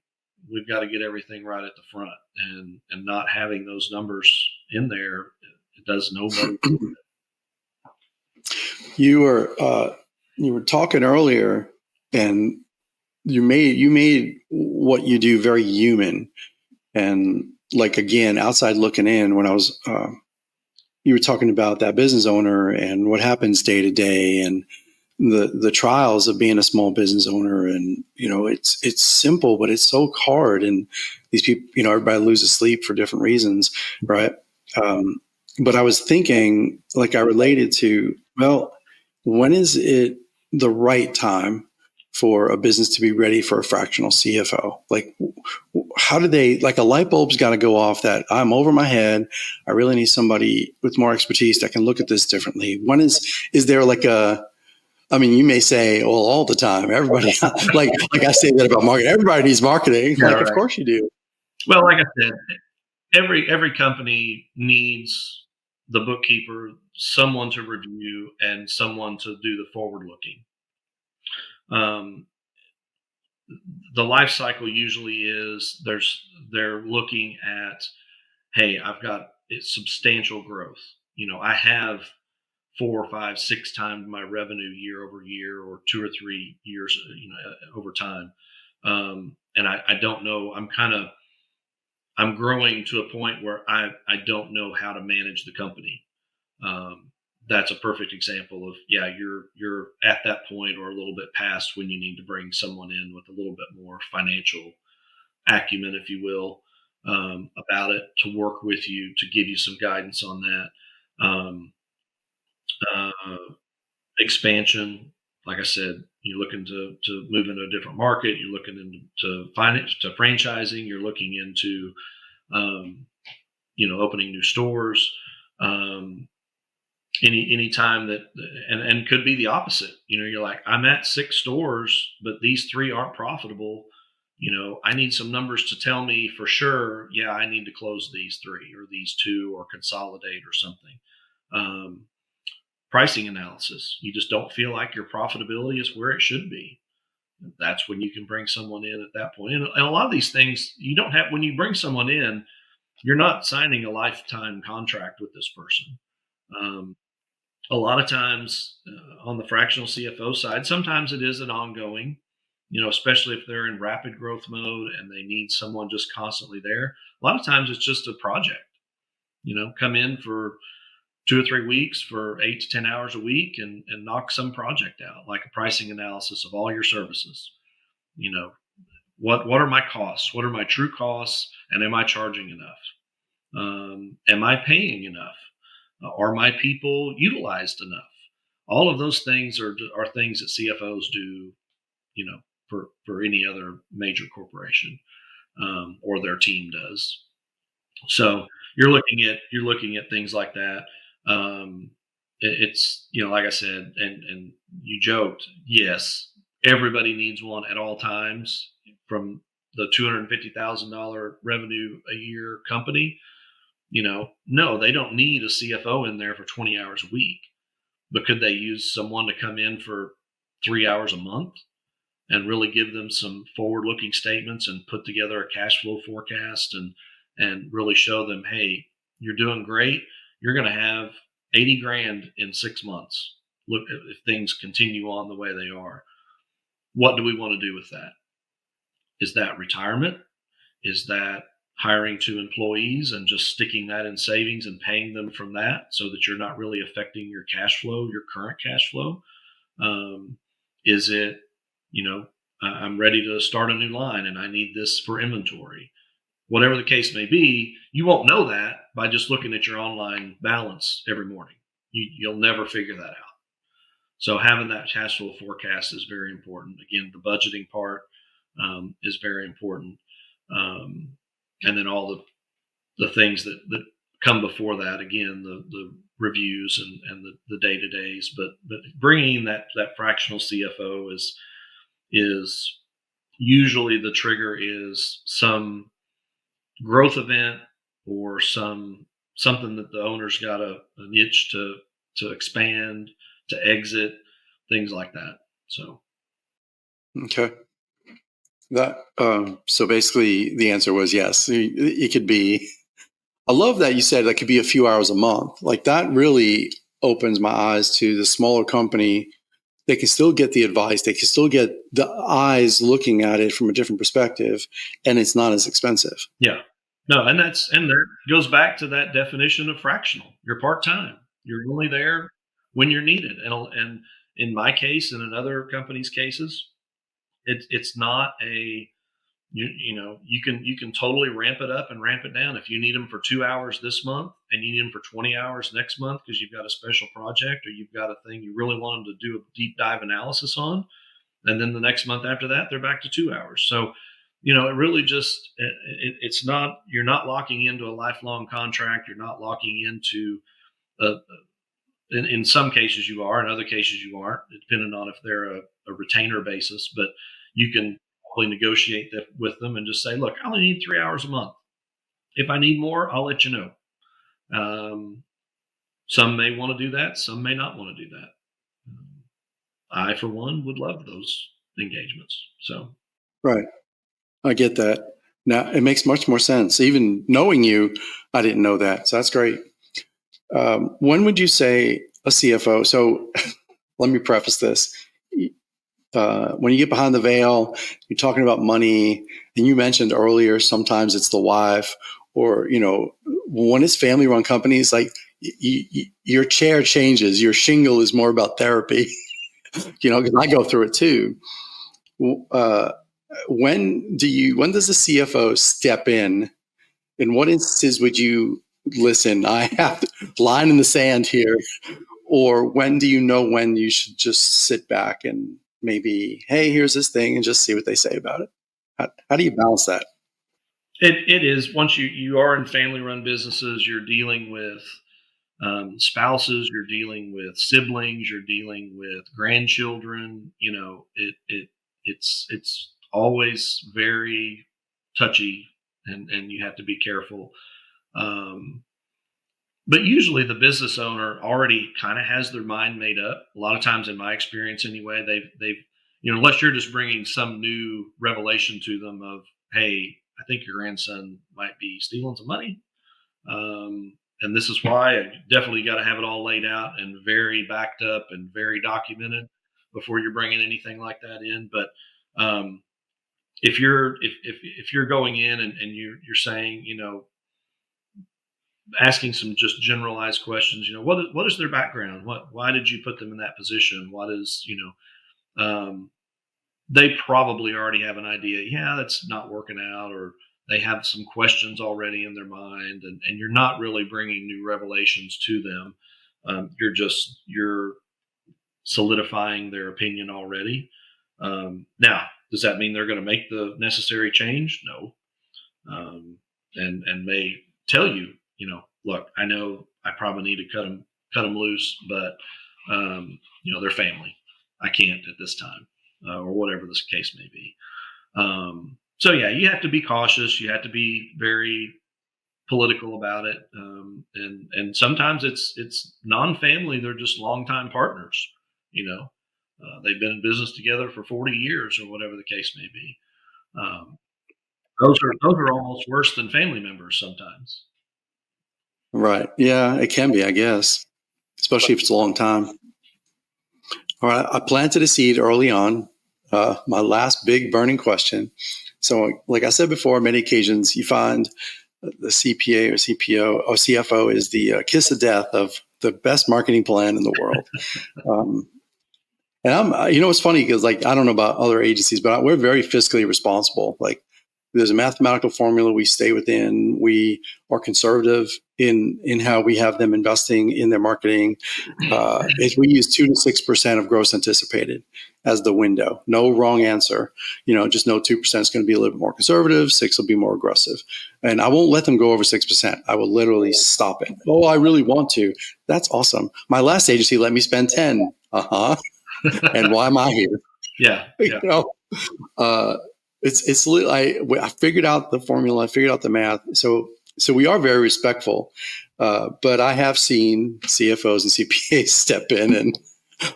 [SPEAKER 2] we've got to get everything right at the front, and not having those numbers in there, it does nobody.
[SPEAKER 1] You were talking earlier, and you made what you do very human, and like, again, outside looking in, when I was you were talking about that business owner and what happens day to day, and the trials of being a small business owner. And it's simple, but it's so hard, and these people, everybody loses sleep for different reasons, right? But I was thinking, like, I related to, well, when is it the right time for a business to be ready for a fractional CFO? Like, how do they, like, a light bulb's got to go off that I'm over my head. I really need somebody with more expertise that can look at this differently. When is there like I mean, you may say, well, all the time, everybody, like I say that about marketing, everybody needs marketing.
[SPEAKER 2] Yeah,
[SPEAKER 1] Like, of
[SPEAKER 2] right.
[SPEAKER 1] course you do.
[SPEAKER 2] Well, like I said, every company needs the bookkeeper, someone to review, and someone to do the forward looking. Um, the life cycle usually is they're looking at, hey, I've got substantial growth. I have 4 or 5, 6 times my revenue year over year, or 2 or 3 years, over time. And I don't know. I'm growing to a point where I don't know how to manage the company. Um, that's a perfect example of, yeah, you're at that point or a little bit past when you need to bring someone in with a little bit more financial acumen, if you will, about it, to work with you, to give you some guidance on that. Uh, Expansion, like I said, you're looking to move into a different market. You're looking into finance, to franchising. You're looking into um, opening new stores. Um, any time that, and could be the opposite. You're like, I'm at 6 stores, but these 3 aren't profitable. I need some numbers to tell me for sure, yeah, I need to close these 3 or these 2 or consolidate or something. Pricing analysis, you just don't feel like your profitability is where it should be. That's when you can bring someone in at that point. And a lot of these things you don't have. When you bring someone in, you're not signing a lifetime contract with this person. um, a lot of times, on the fractional CFO side, sometimes it is an ongoing, especially if they're in rapid growth mode and they need someone just constantly there. A lot of times it's just a project, come in for 2 or 3 weeks for 8 to 10 hours a week, and knock some project out, like a pricing analysis of all your services. You know, what are my costs? What are my true costs? And am I charging enough? Am I paying enough? Are my people utilized enough? All of those things are things that CFOs do, for any other major corporation, or their team does. So you're looking at things like that. Um, it's, like I said, and you joked. Yes, everybody needs one at all times. From the $250,000 revenue a year company, no, they don't need a CFO in there for 20 hours a week. But could they use someone to come in for 3 hours a month and really give them some forward-looking statements and put together a cash flow forecast, and really show them, hey, you're doing great. You're going to have 80 grand in 6 months. Look, if things continue on the way they are, what do we want to do with that? Is that retirement? Is that hiring 2 employees and just sticking that in savings and paying them from that, so that you're not really affecting your cash flow, your current cash flow? Is it, I'm ready to start a new line and I need this for inventory? Whatever the case may be, you won't know that by just looking at your online balance every morning. You'll never figure that out. So having that cash flow forecast is very important. Again, the budgeting part, is very important. Um, and then all the things that come before that, again, the reviews and the day-to-days. But bringing that fractional CFO is usually the trigger, is some growth event, or something that the owner's got an itch to expand, to exit, things like that. So
[SPEAKER 1] Okay. That so basically the answer was yes. It could be. I love that you said that could be a few hours a month. Like, that really opens my eyes to the smaller company. They can still get the advice. They can still get the eyes looking at it from a different perspective, and it's not as expensive.
[SPEAKER 2] yeah, no, and there goes back to that definition of fractional. You're part time. You're only there when you're needed. And in my case, and in other companies' cases, it's not a You can totally ramp it up and ramp it down. If you need them for 2 hours this month and you need them for 20 hours next month because you've got a special project or you've got a thing you really want them to do a deep dive analysis on, and then the next month after that they're back to 2 hours. So it really just it's not, you're not locking into a lifelong contract. You're not locking into a, in some cases you are, in other cases you aren't, depending on if they're a retainer basis. But you can probably negotiate that with them and just say, look, I only need 3 hours a month. If I need more, I'll let you know. Some may want to do that. Some may not want to do that. I, for one, would love those engagements. So,
[SPEAKER 1] Right. I get that. Now it makes much more sense. Even knowing you, I didn't know that. So that's great. When would you say a CFO? So let me preface this. When you get behind the veil, you're talking about money, and you mentioned earlier, sometimes it's the wife, or, when it's family run companies, like your chair changes, your shingle is more about therapy, because I go through it too. When does the CFO step in? In what instances would you listen? I have to line in the sand here, or when do you know when you should just sit back and maybe, hey, here's this thing, and just see what they say about it? How do you balance that?
[SPEAKER 2] it is, once you are in family run businesses, you're dealing with spouses, you're dealing with siblings, you're dealing with grandchildren. It's always very touchy, and you have to be careful. Um, but usually the business owner already kind of has their mind made up. A lot of times, in my experience anyway, they've unless you're just bringing some new revelation to them of, hey, I think your grandson might be stealing some money. And this is why. I definitely got to have it all laid out and very backed up and very documented before you're bringing anything like that in. But if you're going in and you're saying, asking some just generalized questions, what is their background? Why did you put them in that position? What is, they probably already have an idea. Yeah, that's not working out, or they have some questions already in their mind, and you're not really bringing new revelations to them. You're solidifying their opinion already. Now, does that mean they're going to make the necessary change? No. And may tell you, look, I know I probably need to cut them loose, but they're family. I can't at this time, or whatever this case may be. So yeah, you have to be cautious. You have to be very political about it, and sometimes it's non-family. They're just longtime partners. They've been in business together for 40 years, or whatever the case may be. Um, those are almost worse than family members sometimes.
[SPEAKER 1] Right. Yeah, it can be, I guess, especially if it's a long time. All right. I planted a seed early on. My last big burning question. So, like I said before, many occasions you find the CPA or CPO or CFO is the kiss of death of the best marketing plan in the world. And it's funny because, like, I don't know about other agencies, but we're very fiscally responsible. Like, there's a mathematical formula we stay within. We are conservative in how we have them investing in their marketing. We use 2 to 6% of gross anticipated as the window. No wrong answer. Just know 2% is going to be a little bit more conservative. 6 will be more aggressive. And I won't let them go over 6%. I will literally stop it. Oh, I really want to. That's awesome. My last agency let me spend 10. And why am I here?
[SPEAKER 2] Yeah.
[SPEAKER 1] It's I figured out the formula. I figured out the math. So we are very respectful. But I have seen CFOs and CPAs step in, and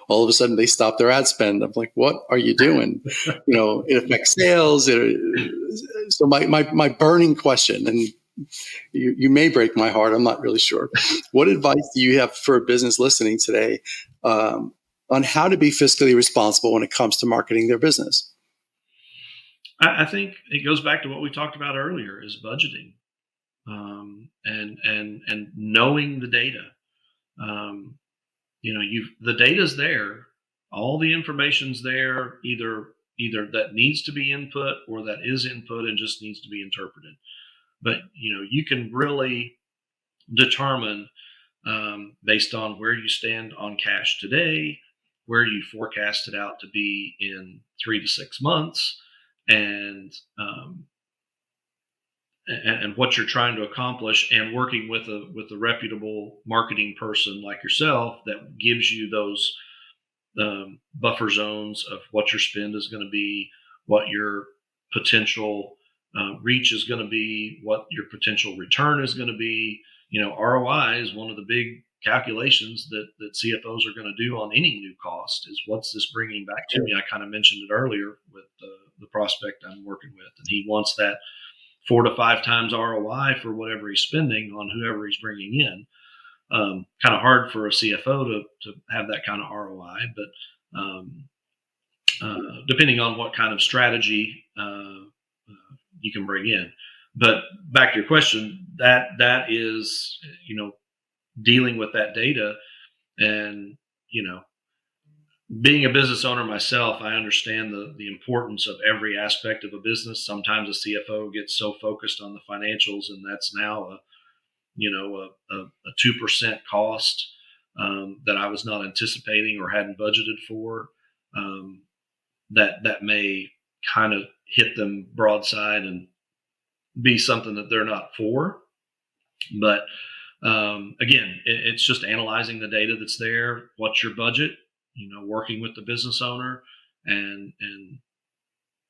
[SPEAKER 1] all of a sudden they stop their ad spend. I'm like, what are you doing? It affects sales. So my burning question, and you may break my heart, I'm not really sure. What advice do you have for a business listening today on how to be fiscally responsible when it comes to marketing their business?
[SPEAKER 2] I think it goes back to what we talked about earlier: is budgeting, and knowing the data. The data's there, all the information's there, either either that needs to be input or that is input and just needs to be interpreted. But you can really determine, based on where you stand on cash today, where you forecast it out to be in 3 to 6 months, and and what you're trying to accomplish, and working with a reputable marketing person like yourself that gives you those buffer zones of what your spend is going to be, what your potential reach is going to be, what your potential return is going to be. ROI is one of the big calculations that CFOs are going to do on any new cost, is what's this bringing back to me. I kind of mentioned it earlier with the prospect I'm working with, and he wants that 4 to 5 times ROI for whatever he's spending on whoever he's bringing in. Kind of hard for a CFO to have that kind of ROI, but depending on what kind of strategy you can bring in. But back to your question, that is, dealing with that data, and being a business owner myself, I understand the importance of every aspect of a business. Sometimes a CFO gets so focused on the financials, and that's now a 2% cost that I was not anticipating or hadn't budgeted for. That may kind of hit them broadside and be something that they're not for. But again, it's just analyzing the data that's there. What's your budget? Working with the business owner, and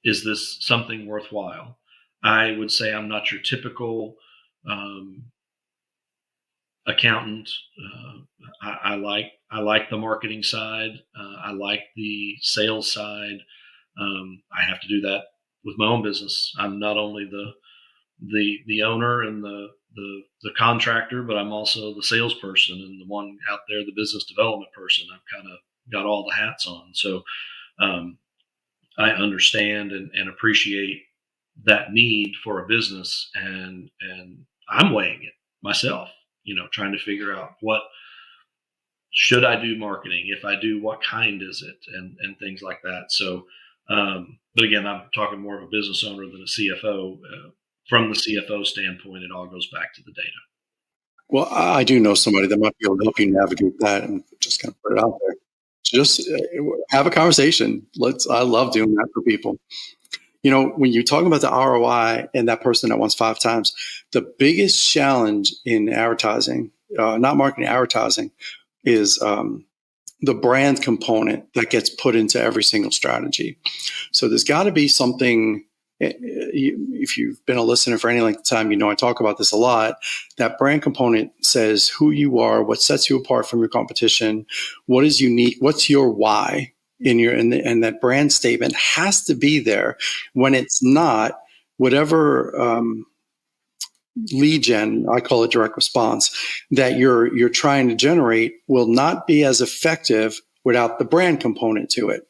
[SPEAKER 2] is this something worthwhile? I would say I'm not your typical accountant. I like the marketing side. I like the sales side. I have to do that with my own business. I'm not only the owner and the contractor, but I'm also the salesperson and the one out there, the business development person. I've kind of got all the hats on. So I understand and appreciate that need for a business, and I'm weighing it myself, trying to figure out, what should I do marketing? If I do, what kind is it? And things like that. So, but again, I'm talking more of a business owner than a CFO. From the CFO standpoint, it all goes back to the data.
[SPEAKER 1] Well, I do know somebody that might be able to help you navigate that, and just kind of put it out there. Just have a conversation. I love doing that for people. When you're talking about the ROI and that person that wants 5 times, the biggest challenge in advertising, not marketing, advertising, is the brand component that gets put into every single strategy. So there's got to be something. If you've been a listener for any length of time, I talk about this a lot. That brand component says who you are, what sets you apart from your competition, what is unique, what's your why and that brand statement has to be there. When it's not, whatever lead gen, I call it direct response, that you're trying to generate will not be as effective without the brand component to it.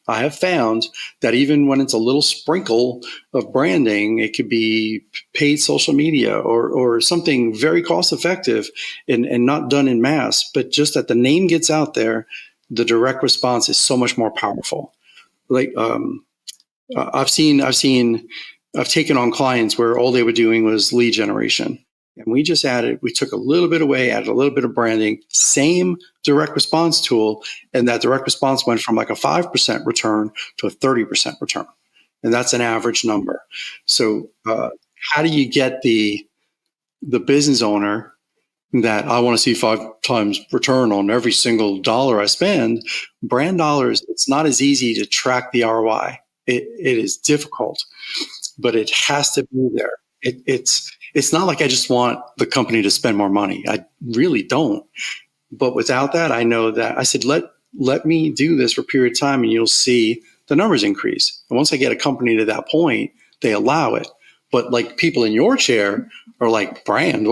[SPEAKER 1] I have found that even when it's a little sprinkle of branding, it could be paid social media or something very cost effective and not done in mass, but just that the name gets out there, the direct response is so much more powerful. Like I've taken on clients where all they were doing was lead generation. And we took a little bit away, added a little bit of branding, same direct response tool. And that direct response went from like a 5% return to a 30% return. And that's an average number. So how do you get the business owner that I want to see 5 times return on every single dollar I spend? Brand dollars, it's not as easy to track the ROI. It is difficult, but it has to be there. It's not like I just want the company to spend more money. I really don't. But without that, I know that I said, let me do this for a period of time and you'll see the numbers increase. And once I get a company to that point, they allow it. But like people in your chair are like, brand,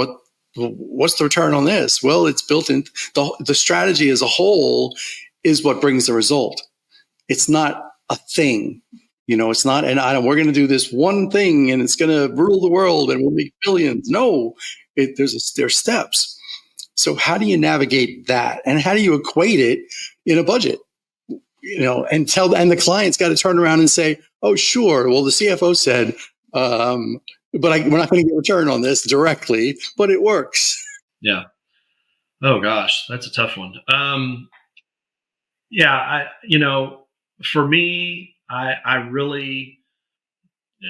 [SPEAKER 1] what's the return on this? Well, it's built in. The strategy as a whole is what brings the result. It's not a thing. It's not, we're going to do this one thing and it's going to rule the world and we'll make billions. No, there's steps. So how do you navigate that? And how do you equate it in a budget? and the client's got to turn around and say, oh, sure. Well, the CFO said, but we're not going to get a return on this directly, but it works.
[SPEAKER 2] Yeah. Oh gosh, that's a tough one. Yeah, for me, I really,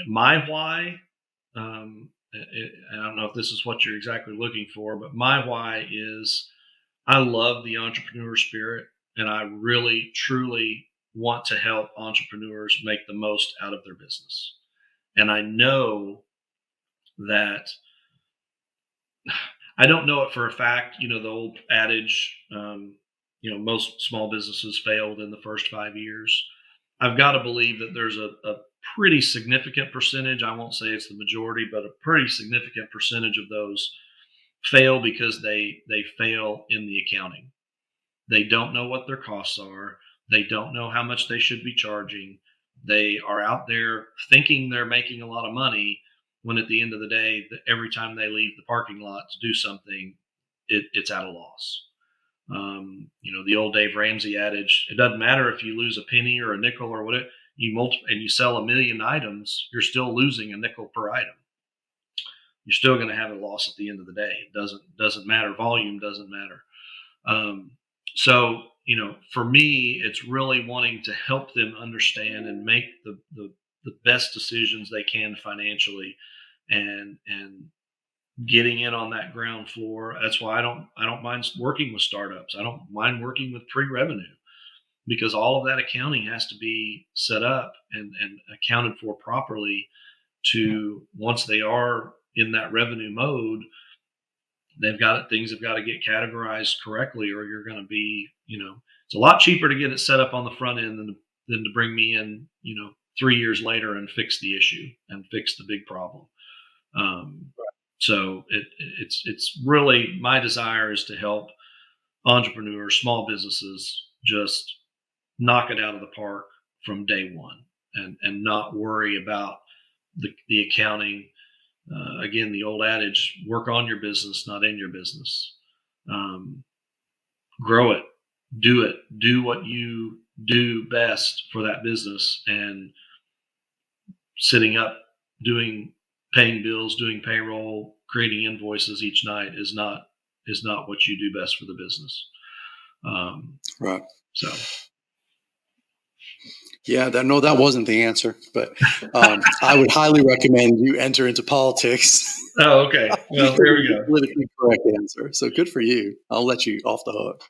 [SPEAKER 2] my why, I don't know if this is what you're exactly looking for, but my why is I love the entrepreneur spirit, and I really, truly want to help entrepreneurs make the most out of their business. And I know that I don't know it for a fact, the old adage, most small businesses failed in the first 5 years. I've got to believe that there's a pretty significant percentage. I won't say it's the majority, but a pretty significant percentage of those fail because they fail in the accounting. They don't know what their costs are. They don't know how much they should be charging. They are out there thinking they're making a lot of money when at the end of the day, every time they leave the parking lot to do something, it's at a loss. The old Dave Ramsey adage, it doesn't matter if you lose a penny or a nickel or whatever, and you sell 1,000,000 items, you're still losing a nickel per item. You're still going to have a loss at the end of the day. It doesn't matter. Volume doesn't matter. So, for me, it's really wanting to help them understand and make the best decisions they can financially, and getting in on that ground floor. That's why I don't mind working with startups. I don't mind working with pre-revenue, because all of that accounting has to be set up and accounted for properly to, once they are in that revenue mode, things have got to get categorized correctly, or you're going to be, it's a lot cheaper to get it set up on the front end than to bring me in, 3 years later and fix the issue and fix the big problem. So it's really, my desire is to help entrepreneurs, small businesses, just knock it out of the park from day one, and not worry about the accounting. Again, the old adage, work on your business, not in your business. Grow it, do what you do best for that business, and sitting up, paying bills, doing payroll, creating invoices each night is not what you do best for the business.
[SPEAKER 1] Right.
[SPEAKER 2] So.
[SPEAKER 1] Yeah, that wasn't the answer, but I would highly recommend you enter into politics.
[SPEAKER 2] Oh, okay. Well, there we go.
[SPEAKER 1] Politically correct answer. So good for you. I'll let you off the hook.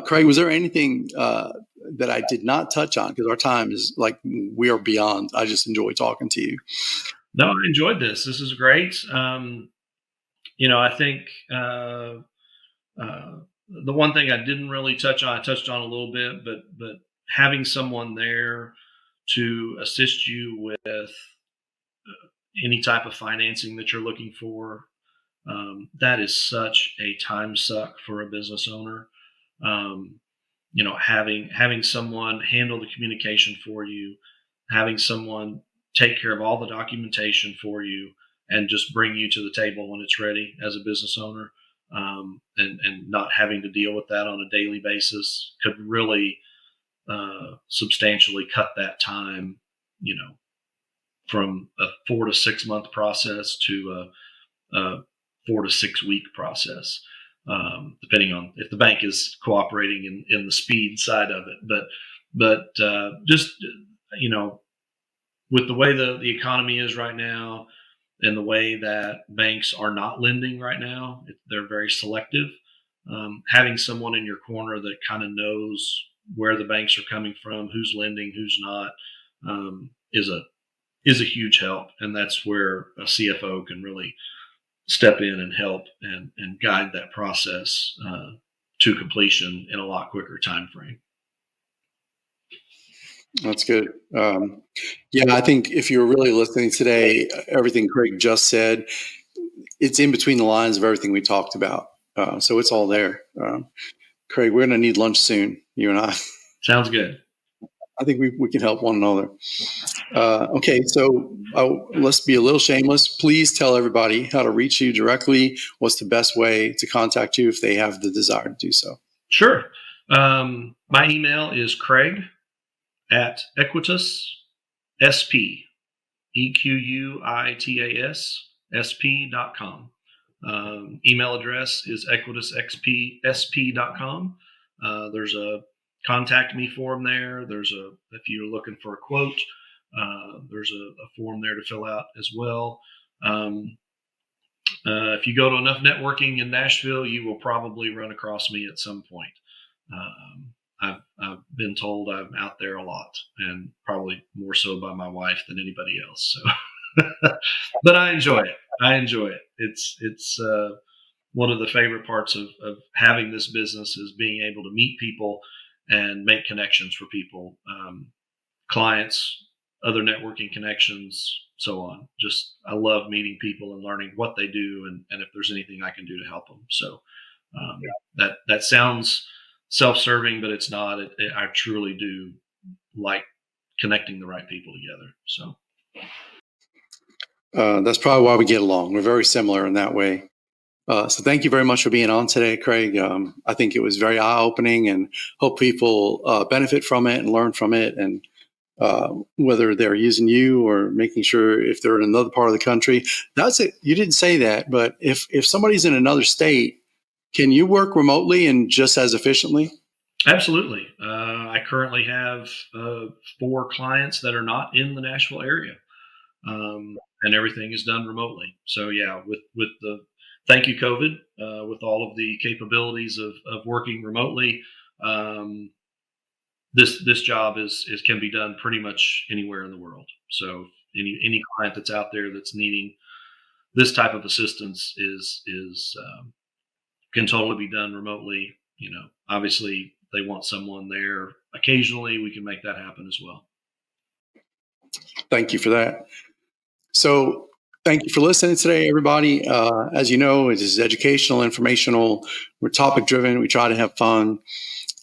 [SPEAKER 1] Craig, was there anything that I did not touch on? Because our time is we are beyond. I just enjoy talking to you.
[SPEAKER 2] No, I enjoyed this. This is great. I think the one thing I didn't really touch on, I touched on a little bit, but having someone there to assist you with any type of financing that you're looking for, that is such a time suck for a business owner. Having someone handle the communication for you, having someone take care of all the documentation for you, and just bring you to the table when it's ready as a business owner, and not having to deal with that on a daily basis could really substantially cut that time, from a 4 to 6 month process to a 4 to 6 week process, depending on if the bank is cooperating in the speed side of it. But just, with the way the economy is right now, and the way that banks are not lending right now, they're very selective. Having someone in your corner that kind of knows where the banks are coming from, who's lending, who's not, is a huge help. And that's where a CFO can really step in and help and guide that process to completion in a lot quicker time frame.
[SPEAKER 1] That's good. I think if you're really listening today, everything Craig just said, it's in between the lines of everything we talked about. So it's all there. Craig, we're going to need lunch soon, you and I.
[SPEAKER 2] Sounds good.
[SPEAKER 1] I think we can help one another. Okay, so let's be a little shameless. Please tell everybody how to reach you directly. What's the best way to contact you if they have the desire to do so?
[SPEAKER 2] Sure. My email is Craig at Equitas SP, EQUITAS email address is equitasxpsp.com. There's a contact me form there. If you're looking for a quote, there's a form there to fill out as well. If you go to enough networking in Nashville, you will probably run across me at some point. I've been told I'm out there a lot, and probably more so by my wife than anybody else. So, but I enjoy it. It's one of the favorite parts of having this business is being able to meet people and make connections for people, clients, other networking connections, so on. Just I love meeting people and learning what they do, and if there's anything I can do to help them. So that sounds self-serving, but it's not. I truly do like connecting the right people together. So
[SPEAKER 1] that's probably why we get along. We're very similar in that way. So thank you very much for being on today, Craig. I think it was very eye-opening, and hope people benefit from it and learn from it. And whether they're using you or making sure if they're in another part of the country, that's it. You didn't say that, but if somebody's in another state, can you work remotely and just as efficiently?
[SPEAKER 2] Absolutely. I currently have 4 clients that are not in the Nashville area, and everything is done remotely. So yeah, with the thank you COVID, with all of the capabilities of working remotely, this job is can be done pretty much anywhere in the world. So any client that's out there that's needing this type of assistance is can totally be done remotely. Obviously they want someone there occasionally. We can make that happen as well.
[SPEAKER 1] Thank you for that. So thank you for listening today, everybody. As you know, it is educational, informational. We're topic driven. We try to have fun.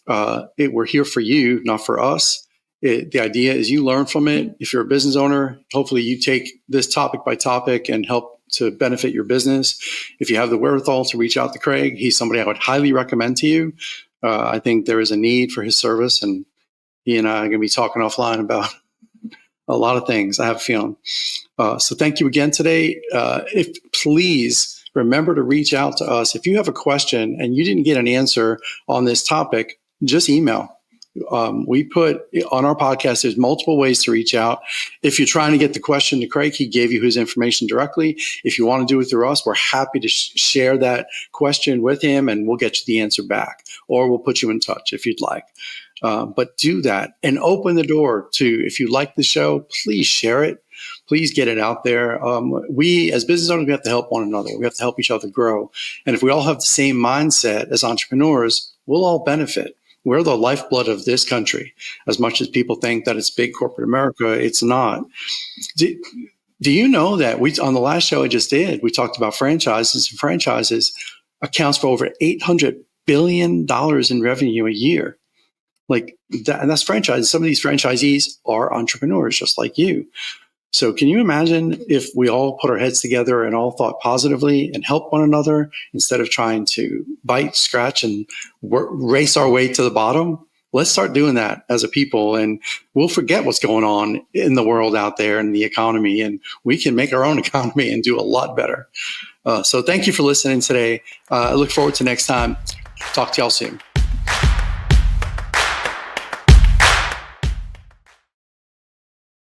[SPEAKER 1] We're here for you, not for us. The idea is you learn from it. If you're a business owner, hopefully you take this topic by topic and help to benefit your business. If you have the wherewithal to reach out to Craig, he's somebody I would highly recommend to you. I think there is a need for his service, and he and I are going to be talking offline about a lot of things, I have a feeling. So thank you again today. If please remember to reach out to us. If you have a question and you didn't get an answer on this topic, just email. We put on our podcast, there's multiple ways to reach out. If you're trying to get the question to Craig, he gave you his information directly. If you want to do it through us, we're happy to share that question with him, and we'll get you the answer back, or we'll put you in touch if you'd like. But do that and open the door to, if you like the show, please share it. Please get it out there. We, as business owners, we have to help one another. We have to help each other grow. And if we all have the same mindset as entrepreneurs, we'll all benefit. We're the lifeblood of this country. As much as people think that it's big corporate America, it's not. Do you know that on the last show I just did, we talked about franchises, and franchises accounts for over $800 billion in revenue a year. Like that, and that's franchises. Some of these franchisees are entrepreneurs just like you. So can you imagine if we all put our heads together and all thought positively and help one another instead of trying to bite, scratch, and race our way to the bottom? Let's start doing that as a people, and we'll forget what's going on in the world out there and the economy, and we can make our own economy and do a lot better. So thank you for listening today. I look forward to next time. Talk to y'all soon.